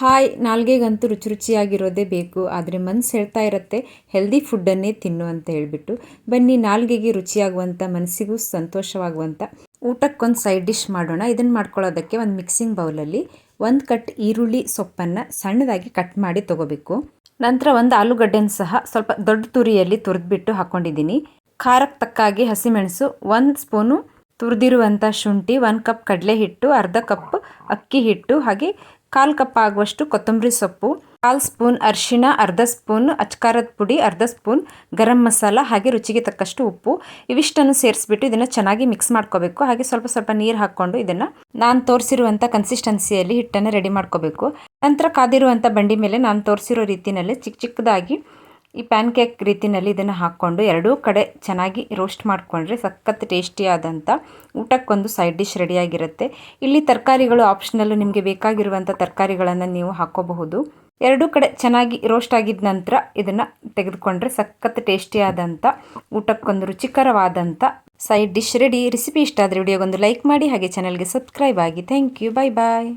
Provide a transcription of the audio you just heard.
Hi, ನಾಲ್ಗೆಗಂತೂ ರುಚಿ ರುಚಿಯಾಗಿರೋದೇ ಬೇಕು. ಆದರೆ ಮನಸ್ಸು ಹೇಳ್ತಾ ಇರುತ್ತೆ ಹೆಲ್ದಿ ಫುಡ್ಡನ್ನೇ ತಿನ್ನು ಅಂತ ಹೇಳಿಬಿಟ್ಟು. ಬನ್ನಿ, ನಾಲ್ಗೆಗೆ ರುಚಿಯಾಗುವಂಥ, ಮನಸ್ಸಿಗೂ ಸಂತೋಷವಾಗುವಂಥ ಊಟಕ್ಕೊಂದು ಸೈಡ್ ಡಿಶ್ ಮಾಡೋಣ. ಇದನ್ನು ಮಾಡ್ಕೊಳ್ಳೋದಕ್ಕೆ ಒಂದು ಮಿಕ್ಸಿಂಗ್ ಬೌಲಲ್ಲಿ 1 ಕಟ್ ಈರುಳ್ಳಿ ಸೊಪ್ಪನ್ನು ಸಣ್ಣದಾಗಿ ಕಟ್ ಮಾಡಿ ತೊಗೋಬೇಕು. ನಂತರ ಒಂದು ಆಲೂಗಡ್ಡೆನ ಸಹ ಸ್ವಲ್ಪ ದೊಡ್ಡ ತುರಿಯಲ್ಲಿ ತುರಿದ್ಬಿಟ್ಟು ಹಾಕ್ಕೊಂಡಿದ್ದೀನಿ. ಖಾರಕ್ಕೆ ತಕ್ಕಾಗಿ ಹಸಿಮೆಣಸು, 1 ಸ್ಪೂನು ತುರಿದಿರುವಂಥ ಶುಂಠಿ, 1 ಕಪ್ ಕಡಲೆ ಹಿಟ್ಟು, ಅರ್ಧ ಕಪ್ ಅಕ್ಕಿ ಹಿಟ್ಟು, ಹಾಗೆ 1/4 ಕಪ್ ಆಗುವಷ್ಟು ಕೊತ್ತಂಬರಿ ಸೊಪ್ಪು, 1/4 ಸ್ಪೂನ್ ಅರಿಶಿಣ, ಅರ್ಧ ಸ್ಪೂನ್ ಅಚ್ಕಾರದ ಪುಡಿ, ಅರ್ಧ ಸ್ಪೂನ್ ಗರಂ ಮಸಾಲ, ಹಾಗೆ ರುಚಿಗೆ ತಕ್ಕಷ್ಟು ಉಪ್ಪು. ಇವಿಷ್ಟನ್ನು ಸೇರಿಸ್ಬಿಟ್ಟು ಇದನ್ನು ಚೆನ್ನಾಗಿ ಮಿಕ್ಸ್ ಮಾಡ್ಕೋಬೇಕು. ಹಾಗೆ ಸ್ವಲ್ಪ ಸ್ವಲ್ಪ ನೀರು ಹಾಕ್ಕೊಂಡು ಇದನ್ನು ನಾನು ತೋರಿಸಿರುವಂಥ ಕನ್ಸಿಸ್ಟೆನ್ಸಿಯಲ್ಲಿ ಹಿಟ್ಟನ್ನು ರೆಡಿ ಮಾಡ್ಕೋಬೇಕು. ನಂತರ ಕಾದಿರುವಂಥ ಬಂಡಿ ಮೇಲೆ ನಾನು ತೋರಿಸಿರೋ ರೀತಿಯಲ್ಲಿ ಚಿಕ್ಕ ಚಿಕ್ಕದಾಗಿ ಈ ಪ್ಯಾನ್ ಕೇಕ್ ರೀತಿಯಲ್ಲಿ ಇದನ್ನು ಹಾಕ್ಕೊಂಡು ಎರಡೂ ಕಡೆ ಚೆನ್ನಾಗಿ ರೋಸ್ಟ್ ಮಾಡಿಕೊಂಡ್ರೆ ಸಖತ್ ಟೇಸ್ಟಿಯಾದಂಥ ಊಟಕ್ಕೊಂದು ಸೈಡ್ ಡಿಶ್ ರೆಡಿಯಾಗಿರುತ್ತೆ. ಇಲ್ಲಿ ತರಕಾರಿಗಳು ಆಪ್ಷನಲ್ಲು, ನಿಮಗೆ ಬೇಕಾಗಿರುವಂಥ ತರಕಾರಿಗಳನ್ನು ನೀವು ಹಾಕ್ಕೋಬಹುದು. ಎರಡೂ ಕಡೆ ಚೆನ್ನಾಗಿ ರೋಸ್ಟ್ ಆಗಿದ ನಂತರ ಇದನ್ನು ತೆಗೆದುಕೊಂಡ್ರೆ ಸಖತ್ ಟೇಸ್ಟಿಯಾದಂಥ ಊಟಕ್ಕೊಂದು ರುಚಿಕರವಾದಂಥ ಸೈಡ್ ಡಿಶ್ ರೆಡಿ. ರೆಸಿಪಿ ಇಷ್ಟ ಆದರೆ ವಿಡಿಯೋಗೊಂದು ಲೈಕ್ ಮಾಡಿ, ಹಾಗೆ ಚಾನಲ್ಗೆ ಸಬ್ಸ್ಕ್ರೈಬ್ ಆಗಿ. Thank you. Bye bye.